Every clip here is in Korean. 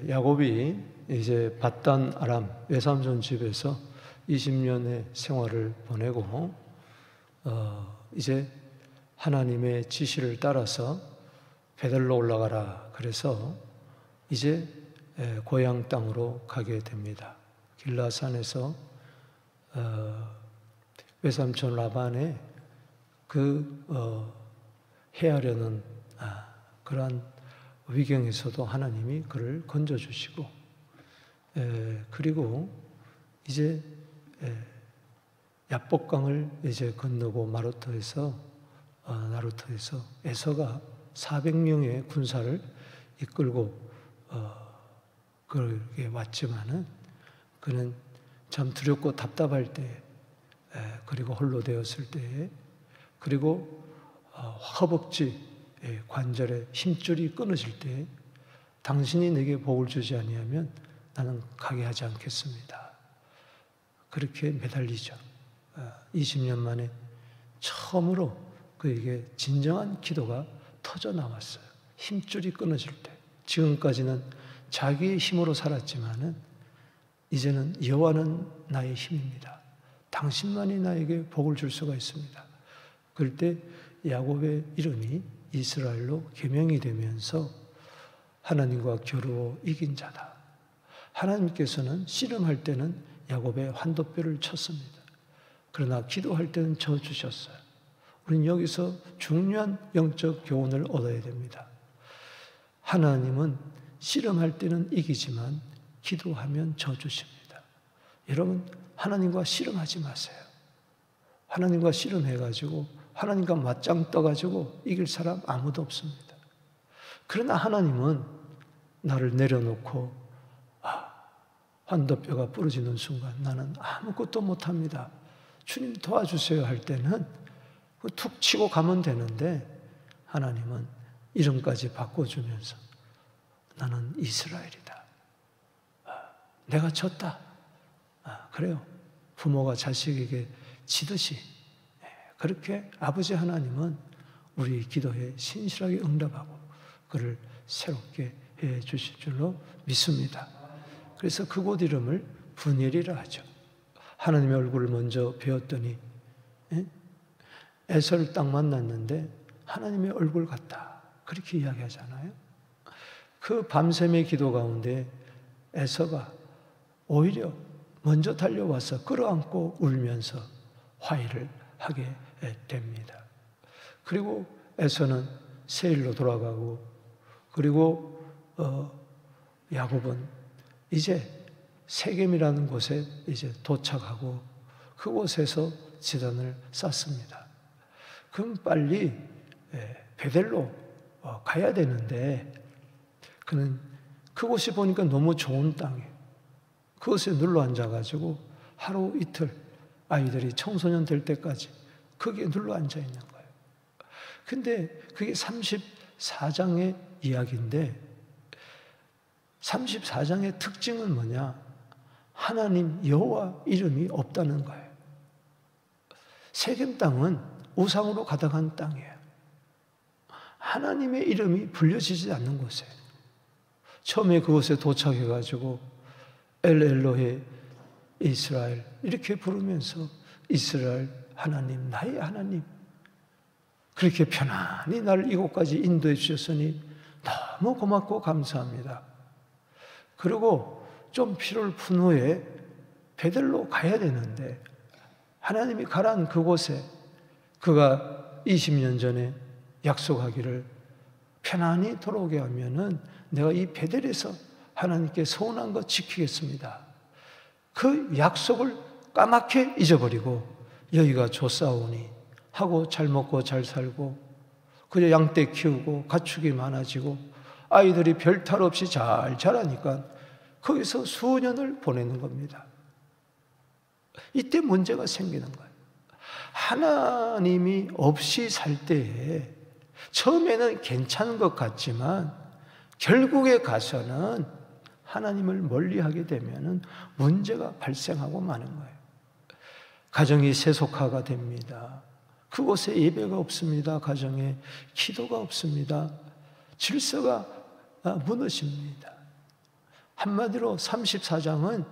야곱이 이제 밧단 아람 외삼촌 집에서 20년의 생활을 보내고 이제 하나님의 지시를 따라서 베델로 올라가라 그래서 이제 고향 땅으로 가게 됩니다. 길라산에서 외삼촌 라반의 해하려는 그러한 위경에서도 하나님이 그를 건져주시고 그리고 이제 야복강을 이제 건너고 나루터에서 에서가 400명의 군사를 이끌고 그렇게 왔지만은 그는 참 두렵고 답답할 때 그리고 홀로 되었을 때 그리고 허벅지 관절에 힘줄이 끊어질 때 당신이 내게 복을 주지 아니하면 나는 가게 하지 않겠습니다. 그렇게 매달리죠. 20년 만에 처음으로 그에게 진정한 기도가 터져 나왔어요. 힘줄이 끊어질 때. 지금까지는 자기의 힘으로 살았지만은 이제는 여호와는 나의 힘입니다. 당신만이 나에게 복을 줄 수가 있습니다. 그럴 때 야곱의 이름이 이스라엘로 개명이 되면서 하나님과 겨루어 이긴 자다. 하나님께서는 씨름할 때는 야곱의 환도뼈를 쳤습니다. 그러나 기도할 때는 져주셨어요. 우리는 여기서 중요한 영적 교훈을 얻어야 됩니다. 하나님은 씨름할 때는 이기지만 기도하면 져주십니다. 여러분, 하나님과 씨름하지 마세요. 하나님과 씨름해가지고 하나님과 맞짱 떠가지고 이길 사람 아무도 없습니다. 그러나 하나님은 나를 내려놓고 환도뼈가 부러지는 순간 나는 아무것도 못합니다. 주님 도와주세요 할 때는 툭 치고 가면 되는데 하나님은 이름까지 바꿔주면서 나는 이스라엘이다. 내가 졌다. 그래요. 부모가 자식에게 지듯이 그렇게 아버지 하나님은 우리 기도에 신실하게 응답하고 그를 새롭게 해 주실 줄로 믿습니다. 그래서 그곳 이름을 분엘이라 하죠. 하나님의 얼굴을 먼저 배웠더니 에서를 딱 만났는데 하나님의 얼굴 같다. 그렇게 이야기하잖아요. 그 밤샘의 기도 가운데 에서가 오히려 먼저 달려와서 끌어안고 울면서 화해를 하게 됩니다. 그리고 에서는 세일로 돌아가고 그리고 야곱은 이제 세겜이라는 곳에 이제 도착하고 그곳에서 지단을 쌓습니다. 그럼 빨리 베델로 가야 되는데 그는 그곳이 보니까 너무 좋은 땅이에요. 그곳에 눌러 앉아가지고 하루 이틀 아이들이 청소년 될 때까지 거기에 눌러 앉아 있는 거예요. 근데 그게 34장의 이야기인데 34장의 특징은 뭐냐? 하나님 여호와 이름이 없다는 거예요. 세겜 땅은 우상으로 가득한 땅이에요. 하나님의 이름이 불려지지 않는 곳이에요. 처음에 그곳에 도착해가지고 엘 엘로헤 이스라엘 이렇게 부르면서 이스라엘 하나님 나의 하나님 그렇게 편안히 나를 이곳까지 인도해 주셨으니 너무 고맙고 감사합니다. 그리고 좀 피로를 푼 후에 베델로 가야 되는데 하나님이 가라는 그곳에 그가 20년 전에 약속하기를 편안히 돌아오게 하면은 내가 이 베델에서 하나님께 서운한 거 지키겠습니다. 그 약속을 까맣게 잊어버리고 여기가 좋사오니 하고 잘 먹고 잘 살고 그저 양떼 키우고 가축이 많아지고 아이들이 별 탈 없이 잘 자라니까 거기서 수년을 보내는 겁니다. 이때 문제가 생기는 거예요. 하나님이 없이 살 때에 처음에는 괜찮은 것 같지만 결국에 가서는 하나님을 멀리하게 되면 문제가 발생하고 마는 거예요. 가정이 세속화가 됩니다. 그곳에 예배가 없습니다. 가정에 기도가 없습니다. 질서가 무너집니다. 한마디로 34장은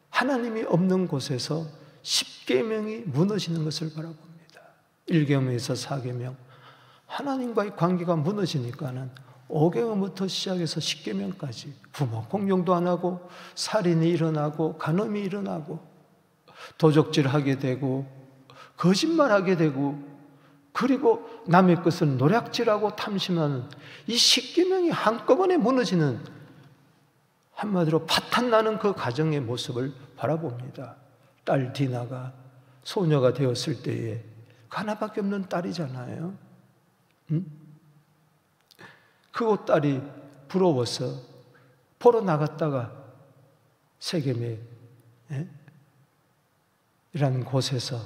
하나님이 없는 곳에서 10계명이 무너지는 것을 바라봅니다. 1계명에서 4계명, 하나님과의 관계가 무너지니까는 5계명부터 시작해서 10계명까지 부모 공경도 안 하고 살인이 일어나고 간음이 일어나고 도적질하게 되고 거짓말하게 되고 그리고 남의 것을 노략질하고 탐심하는 이 10계명이 한꺼번에 무너지는, 한마디로 파탄나는 그 가정의 모습을 바라봅니다. 딸 디나가 소녀가 되었을 때에 하나밖에 없는 딸이잖아요. 그 딸이 부러워서 보러 나갔다가 세겜에 이라는 곳에서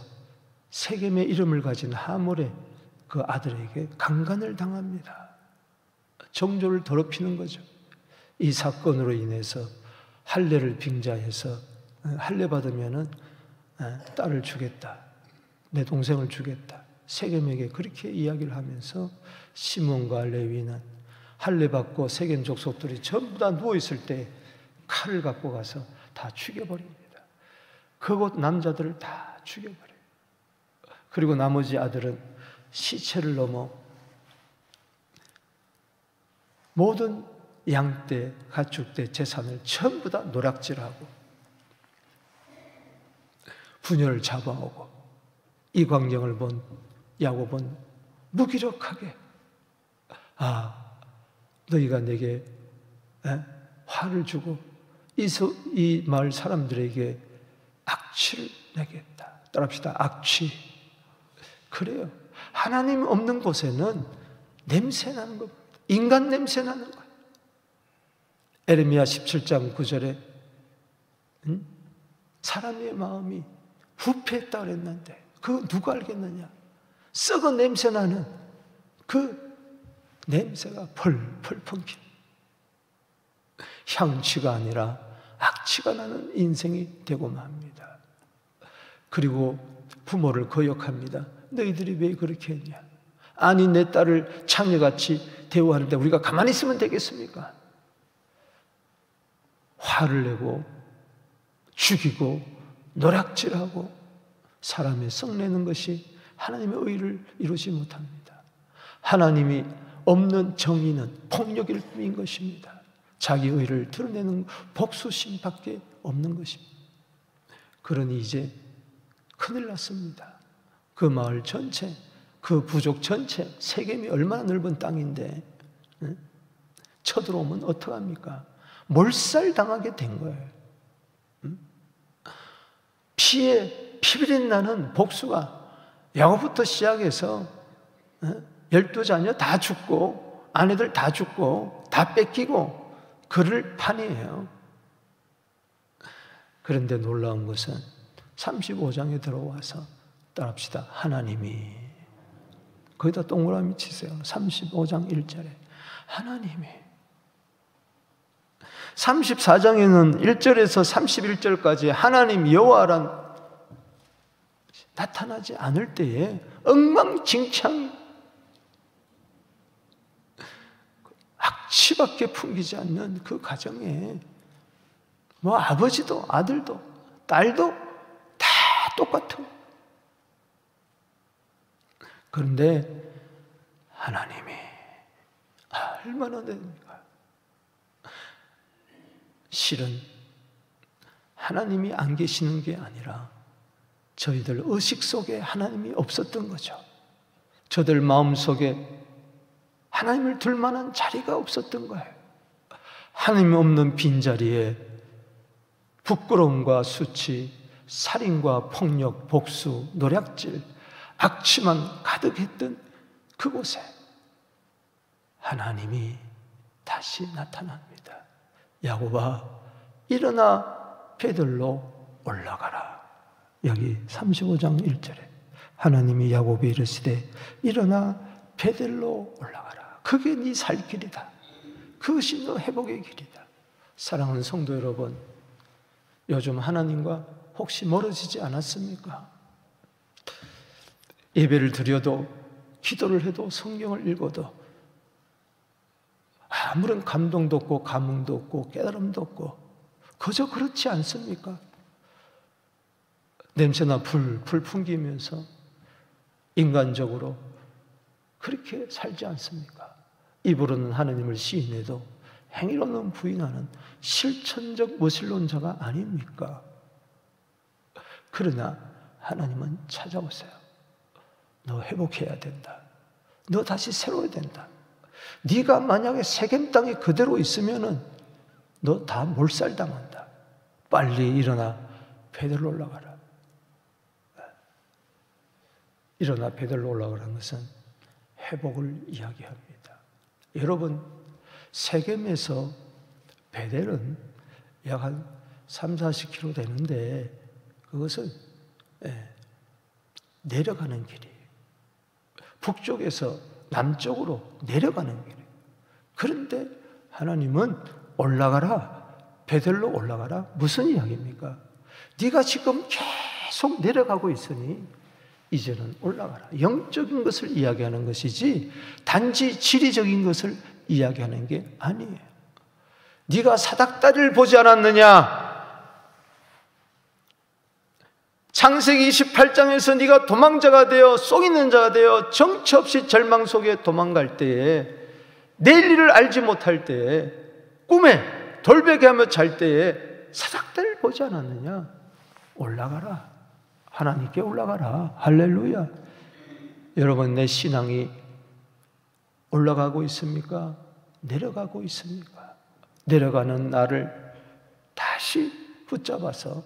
세겜의 이름을 가진 하몰의 그 아들에게 강간을 당합니다. 정조를 더럽히는 거죠. 이 사건으로 인해서 할례를 빙자해서 할례 받으면은 딸을 주겠다, 내 동생을 주겠다, 세겜에게 그렇게 이야기를 하면서 시몬과 레위는 할례 받고 세겜 족속들이 전부 다 누워 있을 때 칼을 갖고 가서 다 죽여버립니다. 그곳 남자들을 다 죽여버려요. 그리고 나머지 아들은 시체를 넘어 모든 양떼, 가축떼, 재산을 전부 다 노략질하고 부녀를 잡아오고, 이 광경을 본 야곱은 무기력하게 너희가 내게 화를 주고 이 마을 사람들에게 악취를 내겠다. 따라합시다. 악취. 그래요. 하나님 없는 곳에는 냄새 나는 겁니다. 인간 냄새 나는 거예요. 에레미야 17장 9절에 사람의 마음이 부패했다 그랬는데 그거 누가 알겠느냐? 썩은 냄새 나는 그 냄새가 펄펄 풍기는, 향취가 아니라 악취가 나는 인생이 되고 맙니다. 그리고 부모를 거역합니다. 너희들이 왜 그렇게 했냐? 아니 내 딸을 창녀같이 대우하는데 우리가 가만히 있으면 되겠습니까? 화를 내고 죽이고 노략질하고 사람의 썩내는 것이 하나님의 의를 이루지 못합니다. 하나님이 없는 정의는 폭력일 뿐인 것입니다. 자기 의를 드러내는 복수심밖에 없는 것입니다. 그러니 이제 큰일 났습니다. 그 마을 전체, 그 부족 전체, 세겜이 얼마나 넓은 땅인데 쳐들어오면 어떡합니까? 몰살당하게 된 거예요. 피에 피비린 나는 복수가 야곱부터 시작해서 12자녀 다 죽고 아내들 다 죽고 다 뺏기고 그럴 판이에요. 그런데 놀라운 것은 35장에 들어와서 따라합시다. 하나님이, 거기다 동그라미 치세요. 35장 1절에 하나님이, 34장에는 1절에서 31절까지 하나님 여호와란 나타나지 않을 때에 엉망진창 악취밖에 풍기지 않는 그 가정에 뭐 아버지도 아들도 딸도 다 똑같은. 그런데 하나님이 얼마나 됩니까? 실은 하나님이 안 계시는 게 아니라 저희들 의식 속에 하나님이 없었던 거죠. 저들 마음속에 하나님을 둘 만한 자리가 없었던 거예요. 하나님 없는 빈자리에 부끄러움과 수치, 살인과 폭력, 복수, 노략질, 악취만 가득했던 그곳에 하나님이 다시 나타납니다. 야곱아, 일어나 베들로 올라가라. 여기 35장 1절에 하나님이 야곱이 이르시되 일어나 베들로 올라가라. 그게 네 살 길이다. 그것이 너 회복의 길이다. 사랑하는 성도 여러분, 요즘 하나님과 혹시 멀어지지 않았습니까? 예배를 드려도, 기도를 해도, 성경을 읽어도 아무런 감동도 없고 감흥도 없고 깨달음도 없고 그저 그렇지 않습니까? 냄새나 불 풍기면서 인간적으로 그렇게 살지 않습니까? 입으로는 하나님을 시인해도 행위로는 부인하는 실천적 무신론자가 아닙니까? 그러나 하나님은 찾아오세요. 너 회복해야 된다. 너 다시 새로워야 된다. 네가 만약에 세겜 땅에 그대로 있으면은 너 다 몰살당한다. 빨리 일어나 베들로 올라가라. 일어나 베들로 올라가라는 것은 회복을 이야기합니다. 여러분, 세겜에서 베델은 약 한 30-40km 되는데 그것은 내려가는 길이에요. 북쪽에서 남쪽으로 내려가는 길이에요. 그런데 하나님은 올라가라, 베델로 올라가라. 무슨 이야기입니까? 네가 지금 계속 내려가고 있으니 이제는 올라가라. 영적인 것을 이야기하는 것이지 단지 지리적인 것을 이야기하는 게 아니에요. 네가 사닥다리를 보지 않았느냐? 창세기 28장에서 네가 도망자가 되어 속 있는 자가 되어 정처 없이 절망 속에 도망갈 때에 내일 일을 알지 못할 때에 꿈에 돌베개하며 잘 때에 사닥다리를 보지 않았느냐? 올라가라. 하나님께 올라가라. 할렐루야. 여러분, 내 신앙이 올라가고 있습니까? 내려가고 있습니까? 내려가는 나를 다시 붙잡아서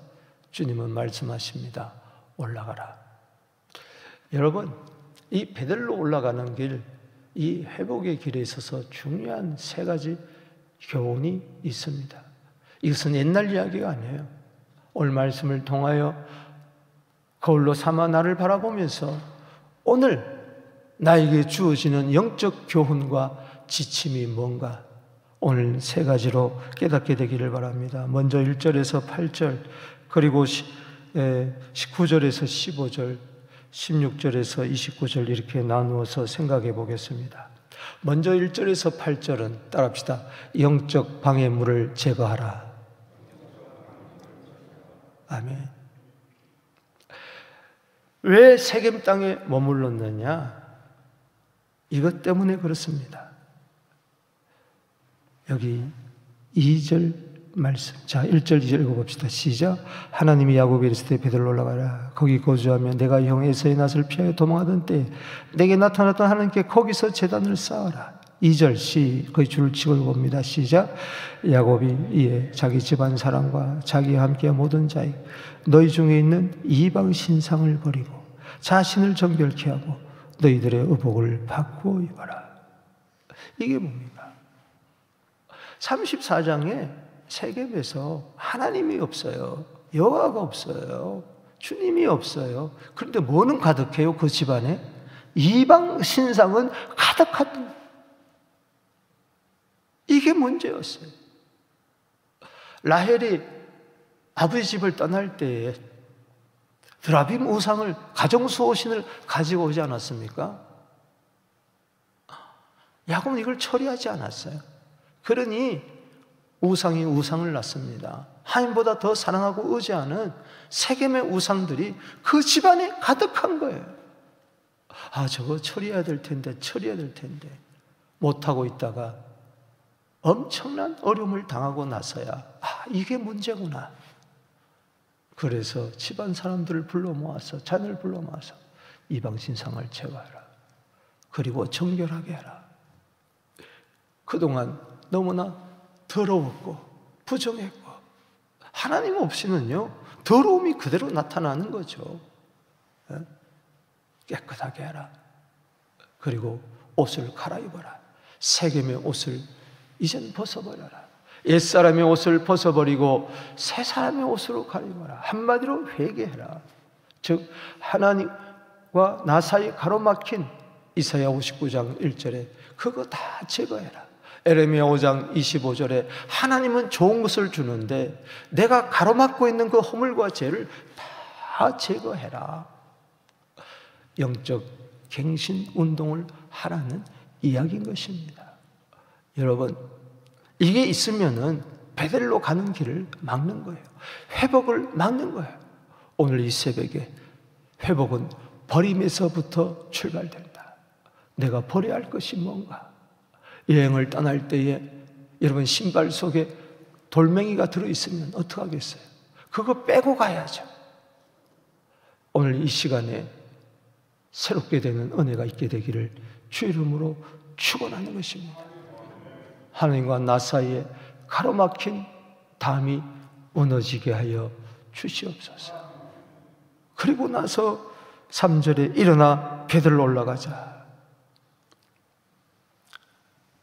주님은 말씀하십니다. 올라가라. 여러분, 이 베델로 올라가는 길, 이 회복의 길에 있어서 중요한 3가지 교훈이 있습니다. 이것은 옛날 이야기가 아니에요. 오늘 말씀을 통하여 거울로 삼아 나를 바라보면서 오늘 나에게 주어지는 영적 교훈과 지침이 뭔가 오늘 3가지로 깨닫게 되기를 바랍니다. 먼저 1절에서 8절, 그리고 19절에서 15절, 16절에서 29절 이렇게 나누어서 생각해 보겠습니다. 먼저 1절에서 8절은 따라합시다. 영적 방해물을 제거하라. 아멘. 왜 세겜 땅에 머물렀느냐? 이것 때문에 그렇습니다. 여기 2절 말씀. 자, 1절, 2절 읽어봅시다. 시작. 하나님이 야곱에게 이르시되 베들로 올라가라. 거기 거주하며 내가 형 에서의 낯을 피하여 도망하던 때에 내게 나타났던 하나님께 거기서 제단을 쌓아라. 2절 거기 줄을 치고 읽어봅니다. 시작. 야곱이 이에 자기 집안 사람과 자기와 함께 모든 자의 너희 중에 있는 이방 신상을 버리고 자신을 정결케 하고 너희들의 의복을 바꾸어 입어라. 이게 뭡니까? 34장에 세겜에서 하나님이 없어요. 여호와가 없어요. 주님이 없어요. 그런데 뭐는 가득해요? 그 집안에 이방 신상은 가득하다. 이게 문제였어요. 라헬이 아버지 집을 떠날 때에 드라빔 우상을, 가정수호신을 가지고 오지 않았습니까? 야곱은 이걸 처리하지 않았어요. 그러니 우상이 우상을 낳습니다. 하나님보다 더 사랑하고 의지하는 세겜의 우상들이 그 집안에 가득한 거예요. 아, 저거 처리해야 될 텐데 못하고 있다가 엄청난 어려움을 당하고 나서야 이게 문제구나. 그래서 집안 사람들을 불러 모아서, 자녀를 불러 모아서 이방신상을 제거하라. 그리고 정결하게 해라. 그동안 너무나 더러웠고 부정했고 하나님 없이는요 더러움이 그대로 나타나는 거죠. 깨끗하게 해라. 그리고 옷을 갈아입어라. 세겜의 옷을 이젠 벗어버려라. 옛사람의 옷을 벗어버리고 새 사람의 옷으로 갈아입어라. 한마디로 회개해라. 즉 하나님과 나 사이 가로막힌 이사야 59장 1절에 그거 다 제거해라. 에레미야 5장 25절에 하나님은 좋은 것을 주는데 내가 가로막고 있는 그 허물과 죄를 다 제거해라. 영적 갱신 운동을 하라는 이야기인 것입니다. 여러분, 이게 있으면은 베델로 가는 길을 막는 거예요. 회복을 막는 거예요. 오늘 이 새벽에 회복은 버림에서부터 출발된다. 내가 버려야 할 것이 뭔가. 여행을 떠날 때에 여러분 신발 속에 돌멩이가 들어있으면 어떡하겠어요? 그거 빼고 가야죠. 오늘 이 시간에 새롭게 되는 은혜가 있게 되기를 주 이름으로 축원하는 것입니다. 하나님과 나 사이에 가로막힌 담이 무너지게 하여 주시옵소서. 그리고 나서 3절에 일어나 베들로 올라가자.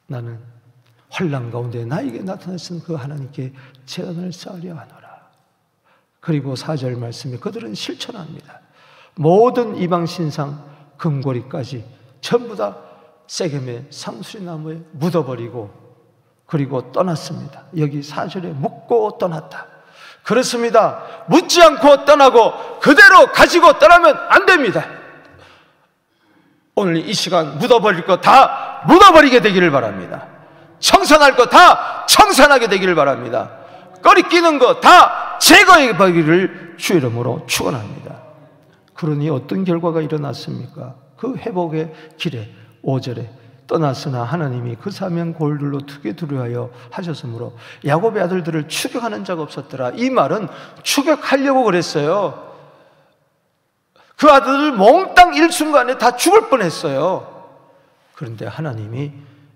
나는 환난 가운데 나에게 나타나신 그 하나님께 제단을 쌓으려 하노라. 그리고 4절 말씀에 그들은 실천합니다. 모든 이방 신상 금고리까지 전부 다 세겜의 상수리나무에 묻어버리고 그리고 떠났습니다. 여기 4절에 묻고 떠났다. 그렇습니다. 묻지 않고 떠나고 그대로 가지고 떠나면 안 됩니다. 오늘 이 시간 묻어버릴 거 다 묻어버리게 되기를 바랍니다. 청산할 거 다 청산하게 되기를 바랍니다. 꺼리끼는 거 다 제거해 버리기를 주 이름으로 축원합니다. 그러니 어떤 결과가 일어났습니까? 그 회복의 길에 5절에 떠났으나 하나님이 그 사명 골들로 투게 두려하여 하셨으므로 야곱의 아들들을 추격하는 자가 없었더라. 이 말은 추격하려고 그랬어요. 그 아들들 몽땅 일순간에 다 죽을 뻔했어요. 그런데 하나님이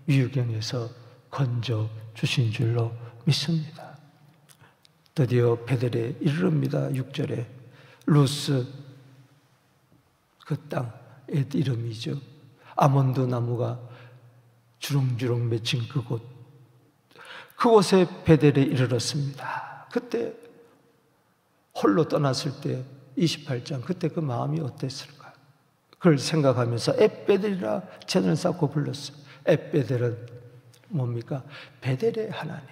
위유경에서 건져 주신 줄로 믿습니다. 드디어 베델에 이르릅니다. 6절에 루스 그 땅의 이름이죠. 아몬드 나무가 주렁주렁 맺힌 그곳에 베델에 이르렀습니다. 그때 홀로 떠났을 때 28장 그때 그 마음이 어땠을까? 그걸 생각하면서 엣베델이라 제단을 쌓고 불렀어요. 엣베델은 뭡니까? 베델의 하나님.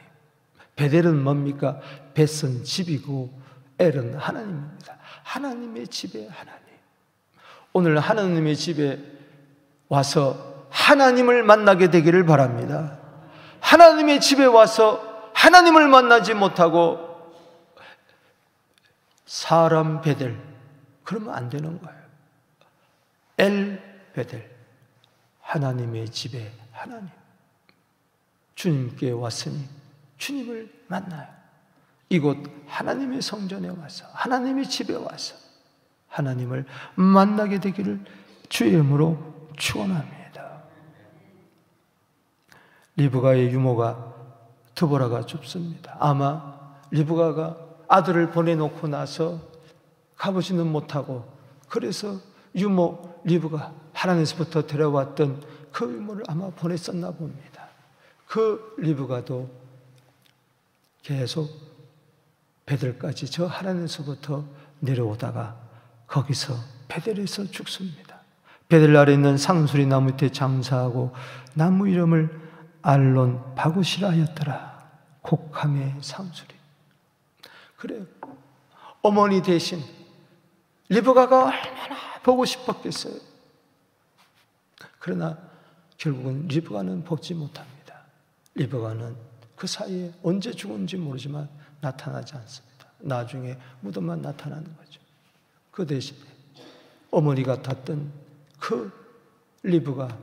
베델은 뭡니까? 벳은 집이고 엘은 하나님입니다. 하나님의 집의 하나님. 오늘 하나님의 집에 와서 하나님을 만나게 되기를 바랍니다. 하나님의 집에 와서 하나님을 만나지 못하고 사람 베델 그러면 안 되는 거예요. 엘 베델 하나님의 집에 하나님. 주님께 왔으니 주님을 만나요. 이곳 하나님의 성전에 와서 하나님의 집에 와서 하나님을 만나게 되기를 주의 이름으로 축원합니다. 리브가의 유모가 드보라가 줍습니다. 아마 리브가가 아들을 보내놓고 나서 가보지는 못하고 그래서 유모 리브가 하나님에서부터 데려왔던 그 유모를 아마 보냈었나 봅니다. 그 리브가도 계속 베델까지 저 하나님에서부터 내려오다가 거기서 베델에서 죽습니다. 베델 아래 있는 상수리 나무 밑에 장사하고 나무 이름을 알론 바구시라 하였더라. 곡함의 상수리. 그래요. 어머니 대신 리브가가 얼마나 보고 싶었겠어요. 그러나 결국은 리브가는 보지 못합니다. 리브가는 그 사이에 언제 죽은지 모르지만 나타나지 않습니다. 나중에 무덤만 나타나는 거죠. 그 대신에 어머니 같았던 그 리브가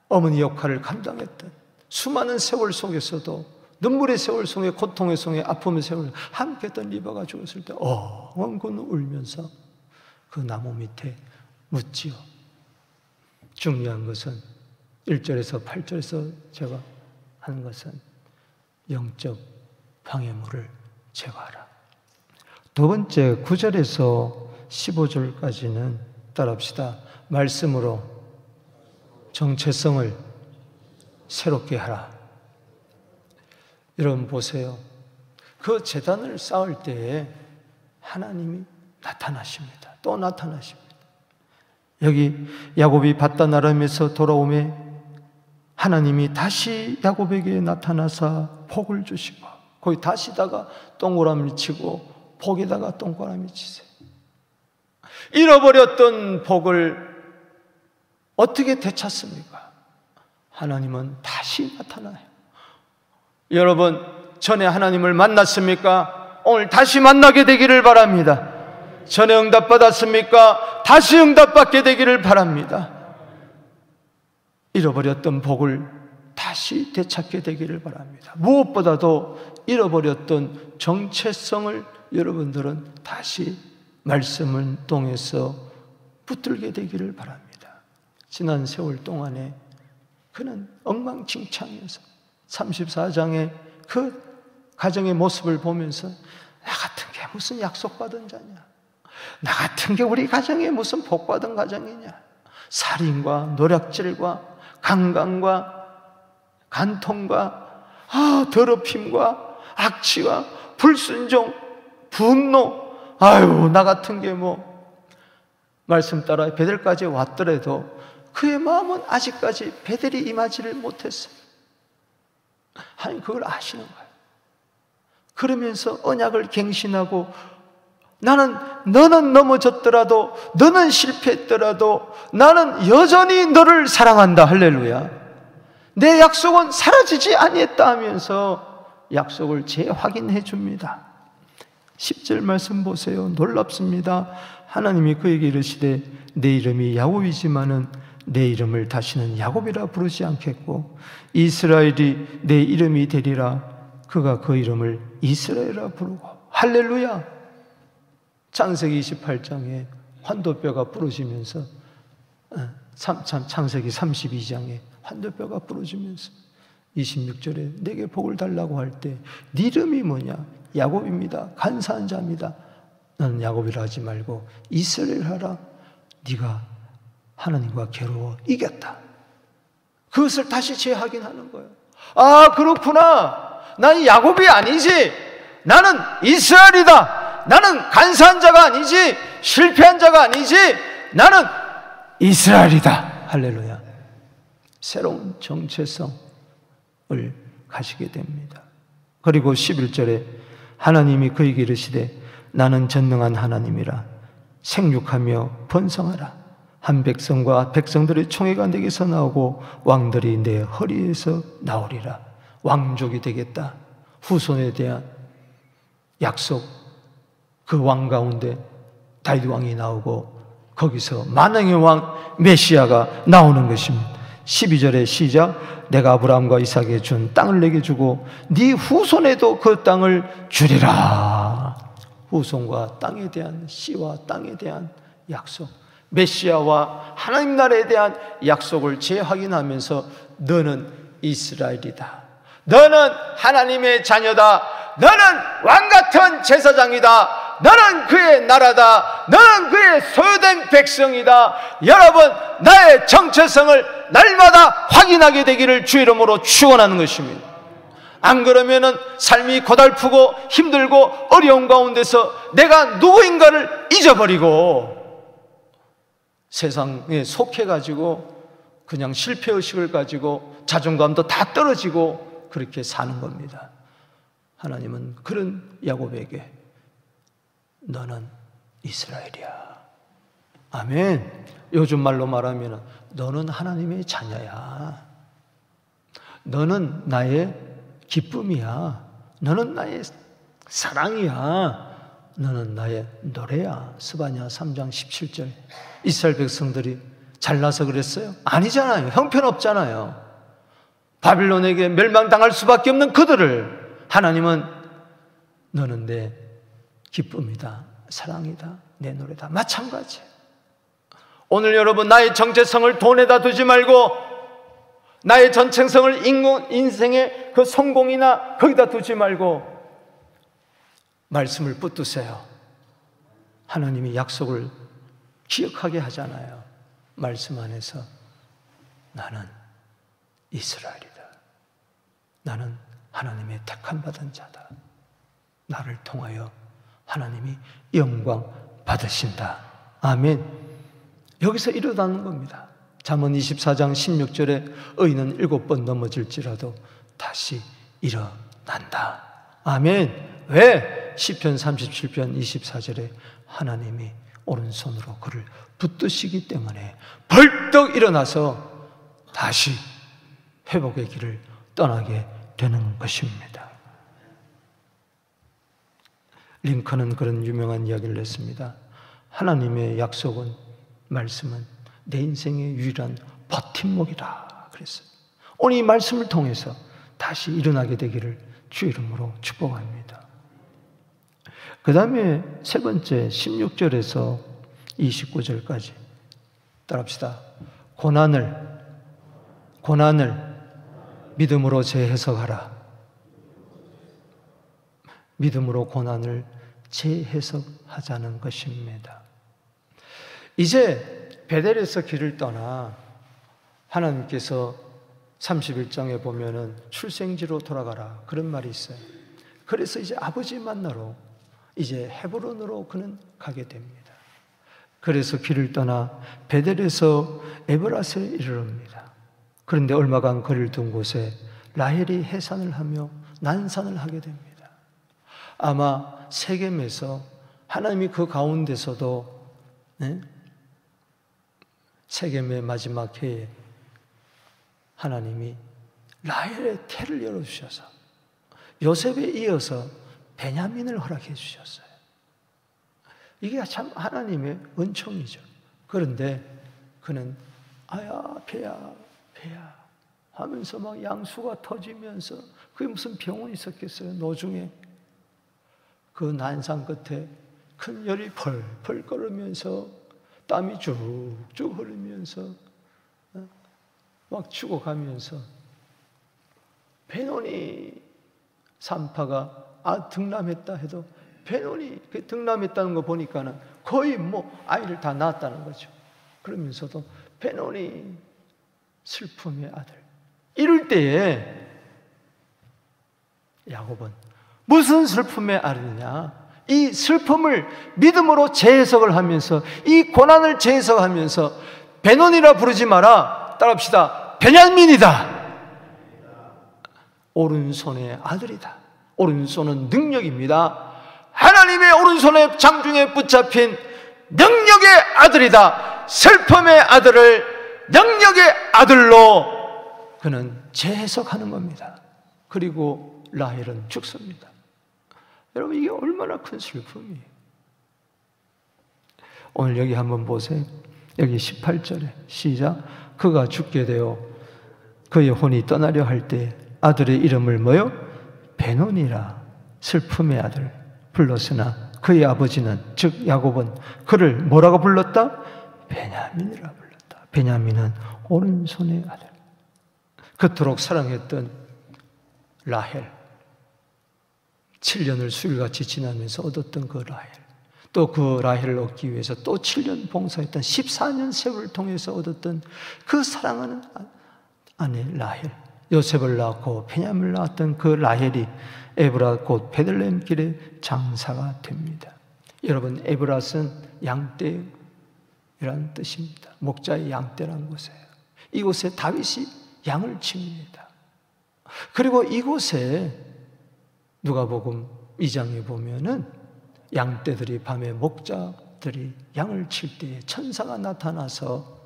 어머니 역할을 감당했던 수많은 세월 속에서도 눈물의 세월 속에 고통의 속에 아픔의 세월 함께했던 리브가 죽었을 때 엉엉 울면서 그 나무 밑에 묻지요. 중요한 것은 1절에서 8절에서 제가 하는 것은 영적 방해물을 제거하라. 두 번째 9절에서 15절까지는 따라합시다. 말씀으로 정체성을 새롭게 하라. 여러분 보세요. 그 제단을 쌓을 때에 하나님이 나타나십니다. 또 나타나십니다. 여기 야곱이 밧단 아람에서 돌아오매 하나님이 다시 야곱에게 나타나사 복을 주시고 거기 다시다가 동그라미 치고 복에다가 동그라미 치세요. 잃어버렸던 복을 어떻게 되찾습니까? 하나님은 다시 나타나요. 여러분, 전에 하나님을 만났습니까? 오늘 다시 만나게 되기를 바랍니다. 전에 응답받았습니까? 다시 응답받게 되기를 바랍니다. 잃어버렸던 복을 다시 되찾게 되기를 바랍니다. 무엇보다도 잃어버렸던 정체성을 여러분들은 다시 말씀을 통해서 붙들게 되기를 바랍니다. 지난 세월 동안에 그는 엉망진창이어서 34장의 그 가정의 모습을 보면서 나 같은 게 무슨 약속받은 자냐, 나 같은 게 우리 가정에 무슨 복받은 가정이냐, 살인과 노략질과 강간과 간통과 더럽힘과 악취와 불순종, 분노, 아유, 나 같은 게 말씀 따라 베델까지 왔더라도 그의 마음은 아직까지 베델이 임하지를 못했어요. 하나님 그걸 아시는 거예요. 그러면서 언약을 갱신하고 너는 넘어졌더라도, 너는 실패했더라도 나는 여전히 너를 사랑한다. 할렐루야. 내 약속은 사라지지 아니했다 하면서 약속을 재확인해 줍니다. 10절 말씀 보세요. 놀랍습니다. 하나님이 그에게 이르시되 내 이름이 야곱이지만은 내 이름을 다시는 야곱이라 부르지 않겠고 이스라엘이 내 이름이 되리라. 그가 그 이름을 이스라엘이라 부르고. 할렐루야. 창세기 28장에 환도뼈가 부러지면서, 창세기 32장에 환도뼈가 부러지면서 26절에 내게 복을 달라고 할 때 네 이름이 뭐냐? 야곱입니다. 간사한 자입니다. 너는 야곱이라 하지 말고 이스라엘 하라. 네가 하나님과 겨루어 이겼다. 그것을 다시 재확인하는 거예요. 아, 그렇구나. 나는 야곱이 아니지. 나는 이스라엘이다. 나는 간사한 자가 아니지. 실패한 자가 아니지. 나는 이스라엘이다. 할렐루야. 새로운 정체성을 가지게 됩니다. 그리고 11절에 하나님이 그에게 이르시되 나는 전능한 하나님이라. 생육하며 번성하라. 한 백성과 백성들의 총회가 내게서 나오고 왕들이 내 허리에서 나오리라. 왕족이 되겠다. 후손에 대한 약속. 그 왕 가운데 다윗 왕이 나오고 거기서 만왕의 왕 메시아가 나오는 것입니다. 12절에 시작. 내가 아브라함과 이삭에게 준 땅을 내게 주고 네 후손에도 그 땅을 주리라. 후손과 땅에 대한, 씨와 땅에 대한 약속, 메시아와 하나님 나라에 대한 약속을 재확인하면서 너는 이스라엘이다. 너는 하나님의 자녀다. 너는 왕같은 제사장이다. 너는 그의 나라다. 너는 그의 소유된 백성이다. 여러분, 나의 정체성을 날마다 확인하게 되기를 주 이름으로 축원하는 것입니다. 안 그러면은 삶이 고달프고 힘들고 어려운 가운데서 내가 누구인가를 잊어버리고 세상에 속해가지고 그냥 실패의식을 가지고 자존감도 다 떨어지고 그렇게 사는 겁니다. 하나님은 그런 야곱에게 너는 이스라엘이야. 아멘. 요즘 말로 말하면 너는 하나님의 자녀야. 너는 나의 기쁨이야. 너는 나의 사랑이야. 너는 나의 노래야. 스바냐 3장 17절. 이스라엘 백성들이 잘나서 그랬어요? 아니잖아요. 형편없잖아요. 바빌론에게 멸망당할 수밖에 없는 그들을 하나님은 너는 내 기쁨이다, 사랑이다, 내 노래다. 마찬가지예요. 오늘 여러분, 나의 정체성을 돈에다 두지 말고 나의 정체성을 인생의 그 성공이나 거기다 두지 말고 말씀을 붙드세요. 하나님이 약속을 기억하게 하잖아요. 말씀 안에서 나는 이스라엘이다. 나는 하나님의 택함 받은 자다. 나를 통하여 하나님이 영광 받으신다. 아멘. 여기서 일어나는 겁니다. 잠언 24장 16절에 의인은 7번 넘어질지라도 다시 일어난다. 아멘. 왜? 시편 37편 24절에 하나님이 오른손으로 그를 붙드시기 때문에 벌떡 일어나서 다시 회복의 길을 떠나게 되는 것입니다. 링컨은 그런 유명한 이야기를 했습니다. 하나님의 약속은, 말씀은 내 인생의 유일한 버팀목이라 그랬어요. 오늘 이 말씀을 통해서 다시 일어나게 되기를 주 이름으로 축복합니다. 그 다음에 세 번째 16절에서 29절까지 따라합시다. 고난을 믿음으로 재해석하라. 믿음으로 고난을 재해석하자는 것입니다. 이제 베델에서 길을 떠나 하나님께서 31장에 보면은 출생지로 돌아가라 그런 말이 있어요. 그래서 이제 아버지 만나러 이제 헤브론으로 그는 가게 됩니다. 그래서 길을 떠나 베델에서 에브라스에 이르릅니다. 그런데 얼마간 거리를 둔 곳에 라헬이 해산을 하며 난산을 하게 됩니다. 아마 세겜에서 하나님이 그 가운데서도 세겜의 마지막 해에 하나님이 라헬의 태를 열어주셔서 요셉에 이어서 베냐민을 허락해 주셨어요. 이게 참 하나님의 은총이죠. 그런데 그는 아야 배야 하면서 막 양수가 터지면서, 그게 무슨 병원이 있었겠어요. 노중에 그 난상 끝에 큰 열이 펄펄 끓으면서 땀이 쭉쭉 흐르면서 막 죽어가면서 베노니 산파가 등남했다 해도 베노니 등남했다는 거 보니까는 거의 아이를 다 낳았다는 거죠. 그러면서도 베노니 슬픔의 아들. 이럴 때에 야곱은 무슨 슬픔의 아들이냐? 이 슬픔을 믿음으로 재해석을 하면서, 이 고난을 재해석하면서 베논이라 부르지 마라. 따라합시다. 베냐민이다. 오른손의 아들이다. 오른손은 능력입니다. 하나님의 오른손의 장중에 붙잡힌 능력의 아들이다. 슬픔의 아들을 능력의 아들로 그는 재해석하는 겁니다. 그리고 라헬은 죽습니다. 여러분, 이게 얼마나 큰 슬픔이에요. 오늘 여기 한번 보세요. 여기 18절에 시작. 그가 죽게 되어 그의 혼이 떠나려 할 때 아들의 이름을 뭐요? 베논이라 슬픔의 아들 불렀으나 그의 아버지는, 즉 야곱은 그를 뭐라고 불렀다? 베냐민이라 불렀다. 베냐민은 오른손의 아들. 그토록 사랑했던 라헬, 7년을 수일같이 지나면서 얻었던 그 라헬, 또 그 라헬을 얻기 위해서 또 7년 봉사했던 14년 세월을 통해서 얻었던 그 사랑하는 아내 라헬, 요셉을 낳고 베냐민을 낳았던 그 라헬이 에브라 곧 베들레헴 길의 장사가 됩니다. 여러분, 에브라스는 양떼이라는 뜻입니다. 목자의 양떼라는 곳이에요. 이곳에 다윗이 양을 칩니다. 그리고 이곳에 누가복음 2장에 보면은 양떼들이 밤에 목자들이 양을 칠 때에 천사가 나타나서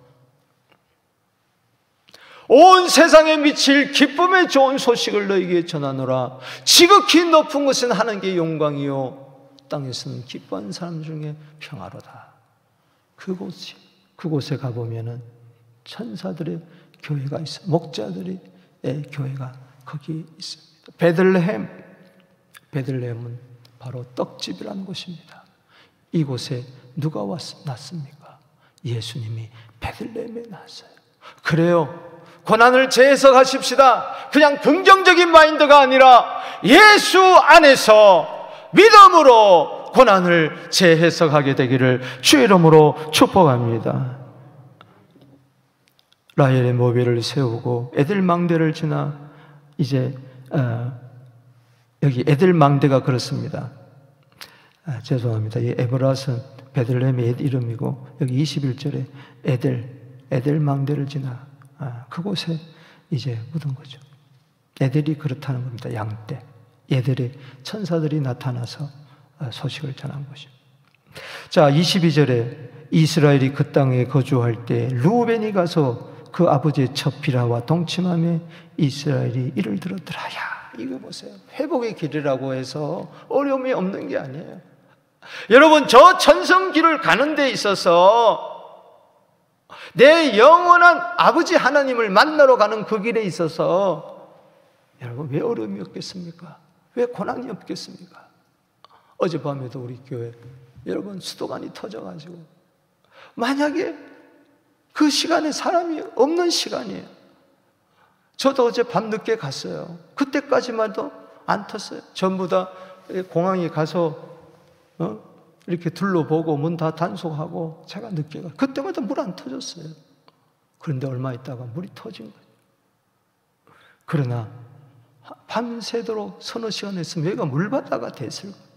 온 세상에 미칠 기쁨의 좋은 소식을 너희에게 전하노라. 지극히 높은 곳은 하나님께 영광이요 땅에서는 기뻐하는 사람 중에 평화로다. 그곳에 가보면은 천사들의 교회가 있어요. 목자들의 교회가 거기 있습니다. 베들레헴은 바로 떡집이라는 곳입니다. 이곳에 누가 났습니까? 예수님이 베들레헴에 났어요. 그래요. 고난을 재해석하십시다. 그냥 긍정적인 마인드가 아니라 예수 안에서 믿음으로 고난을 재해석하게 되기를 주 이름으로 축복합니다. 라헬의 모배를 세우고 에델망대를 지나 이제 여기 에델망대가 그렇습니다. 죄송합니다. 이 에브라스는 베들레헴의 옛 이름이고 여기 21절에 에델망대를 지나 그곳에 이제 묻은 거죠. 에델이 그렇다는 겁니다. 양떼. 에델의 천사들이 나타나서 소식을 전한 것이죠. 자, 22절에 이스라엘이 그 땅에 거주할 때 루벤이 가서 그 아버지의 첩 비라와 동침함에 이스라엘이 이를 들었더라. 야, 이거 보세요. 회복의 길이라고 해서 어려움이 없는 게 아니에요. 여러분, 저 천성길을 가는 데 있어서 내 영원한 아버지 하나님을 만나러 가는 그 길에 있어서 여러분, 왜 어려움이 없겠습니까? 왜 고난이 없겠습니까? 어젯밤에도 우리 교회 여러분 수도관이 터져가지고, 만약에 그 시간에 사람이 없는 시간이에요. 저도 어제 밤늦게 갔어요. 그때까지만 해도 안 텄어요. 전부 다 공항에 가서 이렇게 둘러보고 문 다 단속하고 제가 늦게 가. 그때마다 물 안 터졌어요. 그런데 얼마 있다가 물이 터진 거예요. 그러나 밤새도록 서너 시간 했으면 여기가 물바다가 됐을 거예요.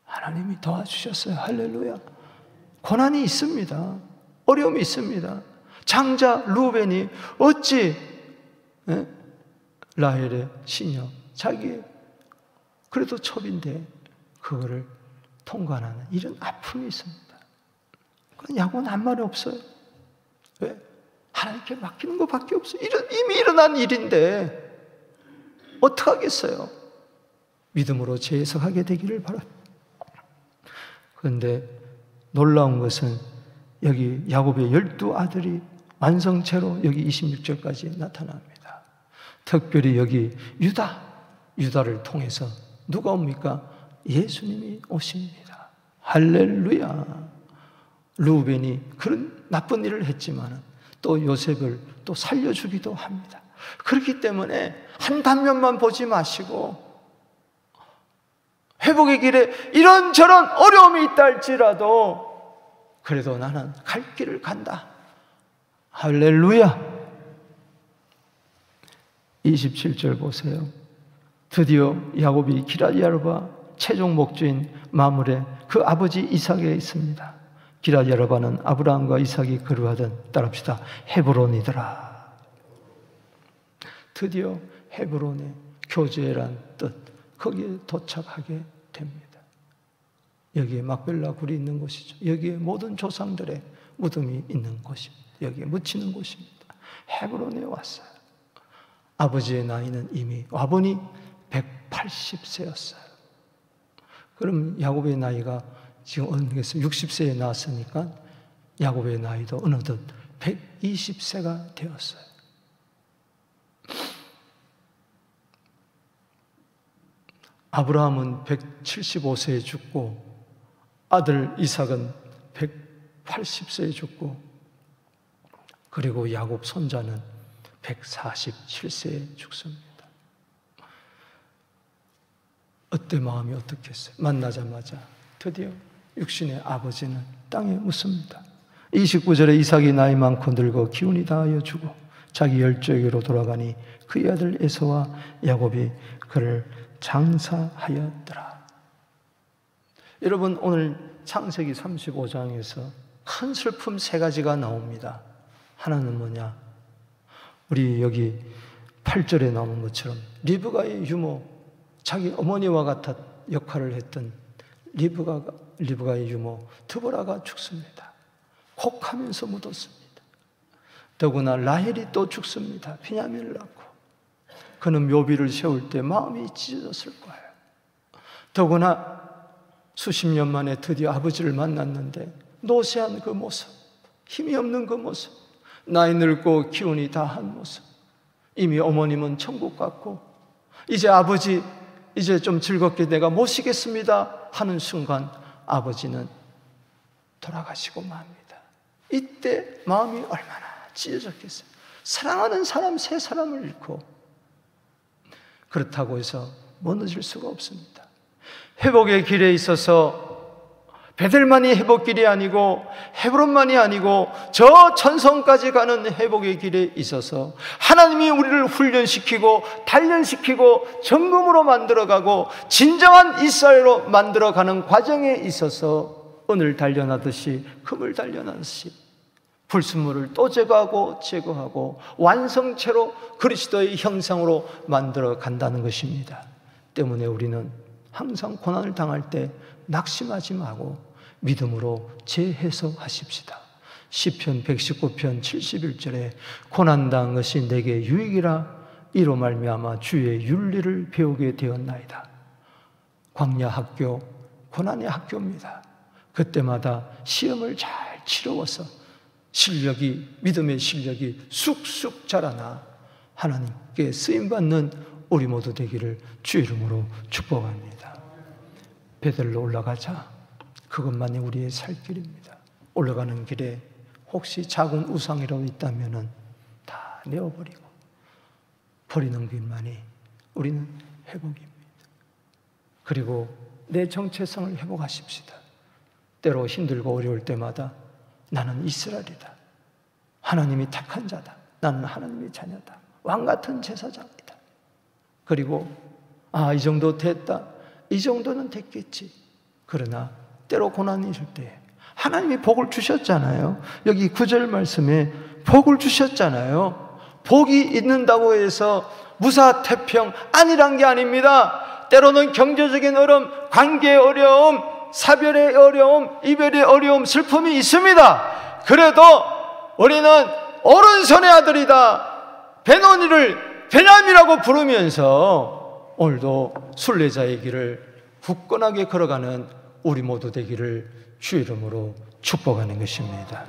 하나님이 도와주셨어요. 할렐루야. 고난이 있습니다. 어려움이 있습니다. 장자 루벤이 어찌 라헬의 시녀, 자기 그래도 첩인데 그거를 통과하는 이런 아픔이 있습니다. 그건 야고는 한 말이 없어요. 왜? 하나님께 맡기는 것밖에 없어요. 이미 일어난 일인데 어떡하겠어요? 믿음으로 재해석하게 되기를 바랍니다. 그런데 놀라운 것은 여기 야곱의 12아들이 완성체로 여기 26절까지 나타납니다. 특별히 여기 유다를 통해서 누가 옵니까? 예수님이 오십니다. 할렐루야. 루벤이 그런 나쁜 일을 했지만 또 요셉을 또 살려주기도 합니다. 그렇기 때문에 한 단면만 보지 마시고 회복의 길에 이런저런 어려움이 있다 할지라도 그래도 나는 갈 길을 간다. 할렐루야. 27절 보세요. 드디어 야곱이 기럇야르바 최종 목주인 마므레 그 아버지 이삭에 있습니다. 기럇야르바는 아브라함과 이삭이 거류하던 따라합시다. 헤브론이더라. 드디어 헤브론의 교제란 뜻, 거기에 도착하게 됩니다. 여기에 막벨라 굴이 있는 곳이죠. 여기에 모든 조상들의 무덤이 있는 곳입니다. 여기에 묻히는 곳입니다. 헤브론에 왔어요. 아버지의 나이는 이미 와보니 180세였어요. 그럼 야곱의 나이가 지금 어느덧 60세에 나왔으니까 야곱의 나이도 어느덧 120세가 되었어요. 아브라함은 175세에 죽고 아들 이삭은 180세에 죽고 그리고 야곱 손자는 147세에 죽습니다. 어때 마음이 어떻겠어요? 만나자마자 드디어 육신의 아버지는 땅에 묻습니다. 29절에 이삭이 나이 많고 늙어 기운이 다하여 주고 자기 열조에게로 돌아가니 그의 아들 에서와 야곱이 그를 장사하였더라. 여러분, 오늘 창세기 35장에서 큰 슬픔 세 가지가 나옵니다. 하나는 뭐냐? 우리 여기 8절에 나온 것처럼 리브가의 유모, 자기 어머니와 같은 역할을 했던 리브가의 유모 드보라가 죽습니다. 곡하면서 묻었습니다. 더구나 라헬이 또 죽습니다. 베냐민을 낳고. 그는 묘비를 세울 때 마음이 찢어졌을 거예요. 더구나 수십 년 만에 드디어 아버지를 만났는데 노쇠한 그 모습, 힘이 없는 그 모습, 나이 늙고 기운이 다한 모습, 이미 어머님은 천국 갔고 이제 아버지 이제 좀 즐겁게 내가 모시겠습니다 하는 순간 아버지는 돌아가시고 맙니다. 이때 마음이 얼마나 찢어졌겠어요. 사랑하는 사람 세 사람을 잃고. 그렇다고 해서 무너질 수가 없습니다. 회복의 길에 있어서 베델만이 회복길이 아니고 헤브론만이 아니고 저 천성까지 가는 회복의 길에 있어서 하나님이 우리를 훈련시키고 단련시키고 정금으로 만들어가고 진정한 이스라엘로 만들어가는 과정에 있어서 은을 단련하듯이 금을 단련하듯이 불순물을 또 제거하고 완성체로 그리스도의 형상으로 만들어 간다는 것입니다. 때문에 우리는 항상 고난을 당할 때 낙심하지 말고 믿음으로 재해석하십시다. 시편 119편 71절에 고난당한 것이 내게 유익이라 이로 말미암아 주의 윤리를 배우게 되었나이다. 광야 학교, 고난의 학교입니다. 그때마다 시험을 잘 치러워서 믿음의 실력이 쑥쑥 자라나 하나님께 쓰임받는 우리 모두 되기를 주 이름으로 축복합니다. 베델로 올라가자. 그것만이 우리의 살 길입니다. 올라가는 길에 혹시 작은 우상이라도 있다면 다 내어버리고 버리는 길만이 우리는 회복입니다. 그리고 내 정체성을 회복하십시다. 때로 힘들고 어려울 때마다 나는 이스라엘이다. 하나님이 택한 자다. 나는 하나님의 자녀다. 왕같은 제사장이다. 그리고 이 정도 됐다. 이 정도는 됐겠지. 그러나 때로 고난이 있을 때 하나님이 복을 주셨잖아요. 여기 9절 말씀에 복을 주셨잖아요. 복이 있는다고 해서 무사태평 아니란 게 아닙니다. 때로는 경제적인 어려움, 관계의 어려움, 사별의 어려움, 이별의 어려움, 슬픔이 있습니다. 그래도 우리는 오른손의 아들이다. 베노니를 베냐민이라고 부르면서 오늘도 순례자의 길을 굳건하게 걸어가는 우리 모두 되기를 주의 이름으로 축복하는 것입니다.